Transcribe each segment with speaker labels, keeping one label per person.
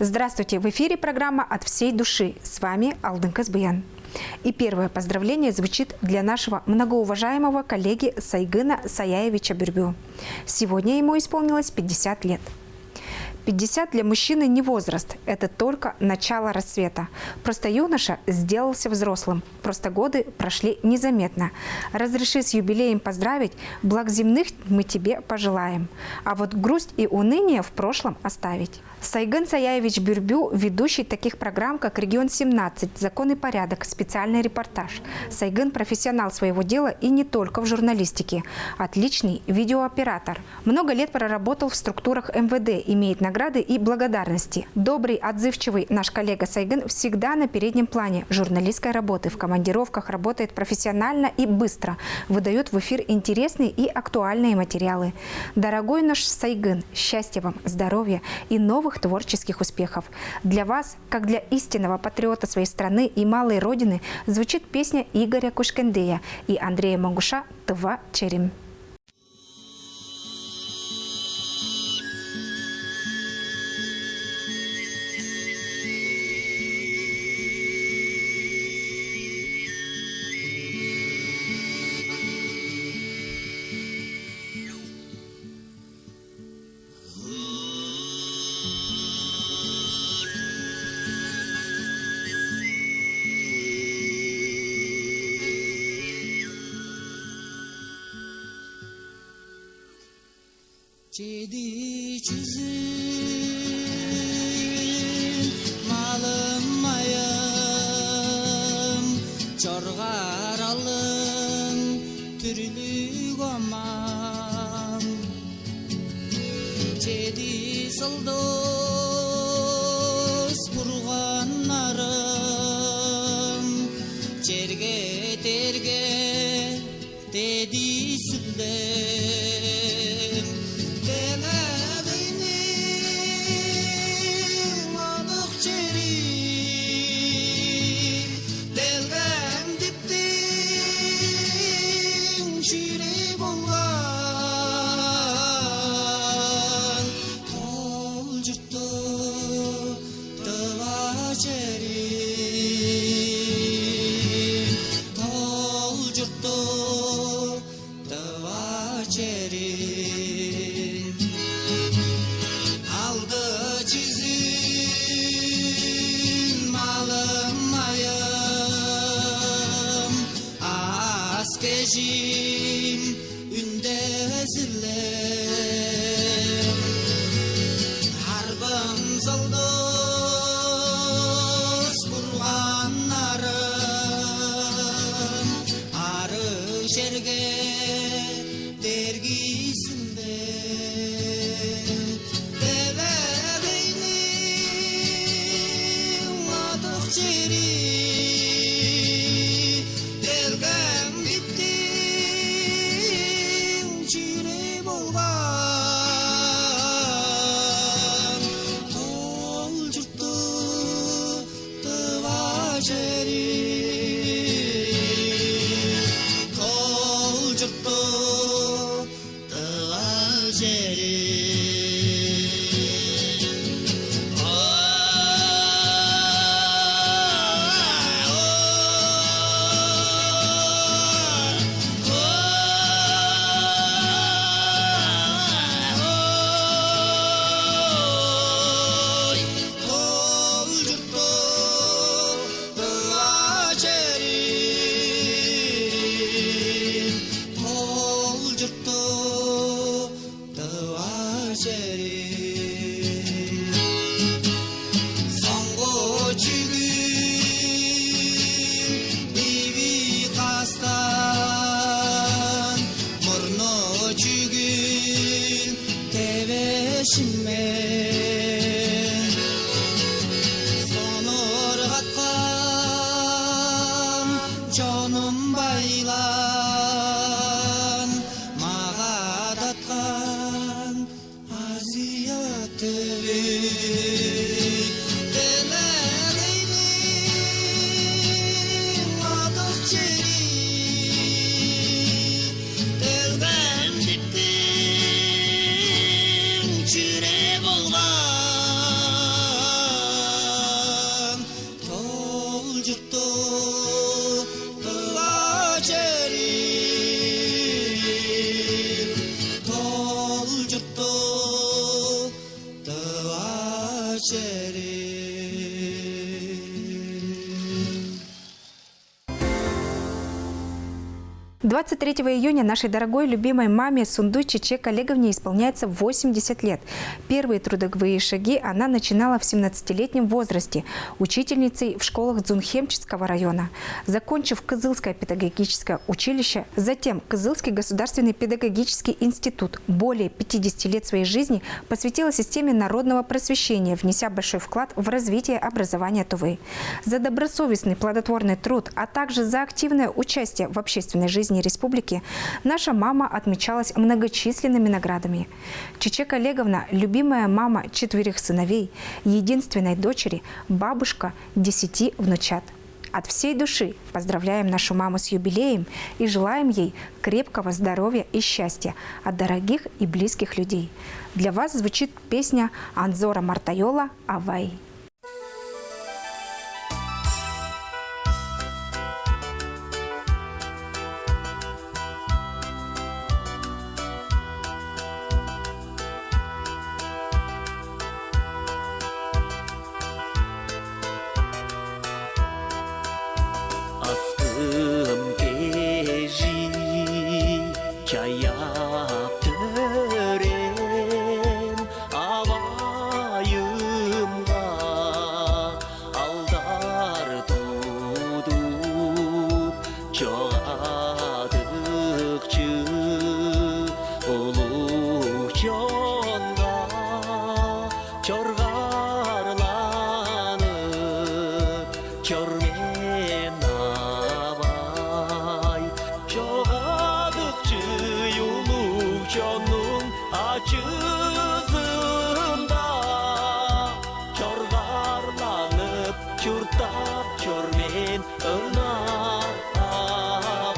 Speaker 1: Здравствуйте! В эфире программа «От всей души». С вами Алдын Казбиян. И первое поздравление звучит для нашего многоуважаемого коллеги Сайгына Саяевича Бюрбю. Сегодня ему исполнилось 50 лет. 50 для мужчины не возраст, это только начало рассвета. Просто юноша сделался взрослым, просто годы прошли незаметно. Разреши с юбилеем поздравить, благ земных мы тебе пожелаем. А вот грусть и уныние в прошлом оставить. Сайгын Саяевич Бюрбю – ведущий таких программ, как «Регион-17», «Закон и порядок», «Специальный репортаж». Сайгын – профессионал своего дела и не только в журналистике. Отличный видеооператор. Много лет проработал в структурах МВД, имеет награды и благодарности. Добрый, отзывчивый наш коллега Сайгын всегда на переднем плане журналистской работы. В командировках работает профессионально и быстро. Выдает в эфир интересные и актуальные материалы. Дорогой наш Сайгын, счастья вам, здоровья и новых творческих успехов. Для вас, как для истинного патриота своей страны и малой родины, звучит песня Игоря Кушкендея и Андрея Мангуша «Тыва черим».
Speaker 2: Cedi çüzün malım mayım çorgar alım türlü goman Cedi sıldos burganlarım cerge terge dedi süldem Kejim ünde ziller Harbım zaldos kurganlarım Arı şerge dergisinde Deveğinin adık çeri Canım baylan, mağa datkan aziyatı Delegeynin adık çeri Delgem diptin çüre bolgan жұртты тывачері
Speaker 1: 23 июня нашей дорогой любимой маме Сундуй Чечек Олеговне исполняется 80 лет. Первые трудовые шаги она начинала в 17-летнем возрасте, учительницей в школах Дзунхемчского района. Закончив Кызылское педагогическое училище, затем Кызылский государственный педагогический институт, более 50 лет своей жизни посвятила системе народного просвещения, внеся большой вклад в развитие образования Тувы. За добросовестный плодотворный труд, а также за активное участие в общественной жизни республики наша мама отмечалась многочисленными наградами. Чечек Олеговна – любимая мама 4 сыновей, единственной дочери, бабушка 10 внучат. От всей души поздравляем нашу маму с юбилеем и желаем ей крепкого здоровья и счастья от дорогих и близких людей. Для вас звучит песня Анзора Мартайола «Авай».
Speaker 3: Askım keji çayak tören avayımga aldar tudup çoğadıkçı oluk çonga çorgarlanıp çormen Çoğadıkçı yoluk canım açızında Çorgarlanıp çurtap çormen ınar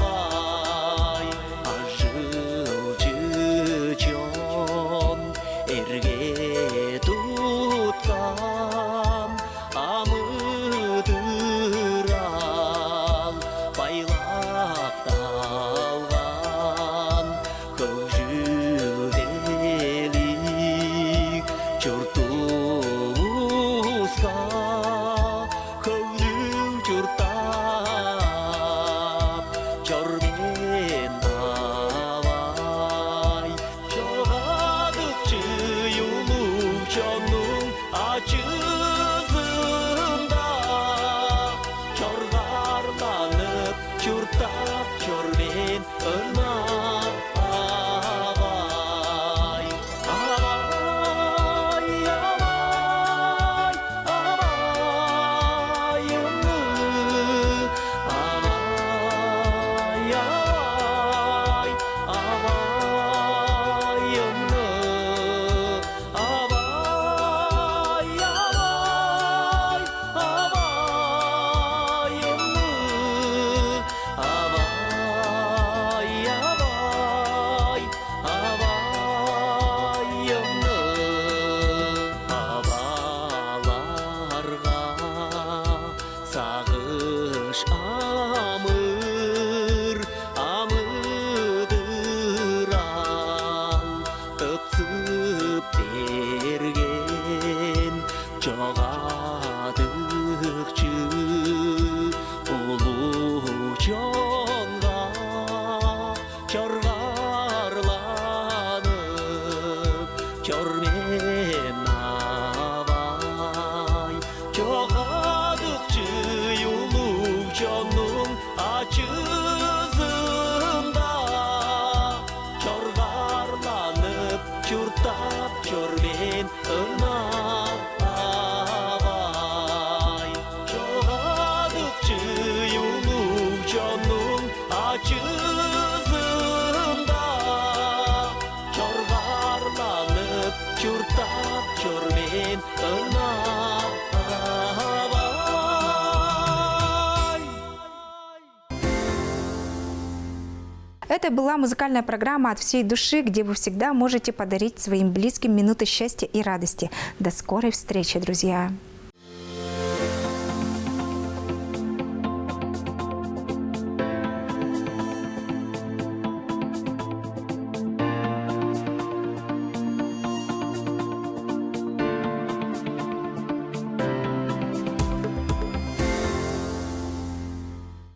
Speaker 3: avay Ajılcı can erge tutkan amıdır al baylakta Çurtap çormen ırnar avay Avay, avay, avayımı Avay, avay, avayımı Avay, avay, avayımı Avay, avay, avayımı Havalarga sağış amır Amıdır al öpsüp bergen Çoğadıkçı ulu canga çorgarlanıp çormen avay Çoğadıkçı yoluk canım açızında Çorgarlanıp çurtap çormen ınar avay Çoğadıkçı yoluk canım açızında Çorgarlanıp çurtap çormen ınar avay
Speaker 1: Это была музыкальная программа «От всей души», где вы всегда можете подарить своим близким минуты счастья и радости. До скорой встречи, друзья!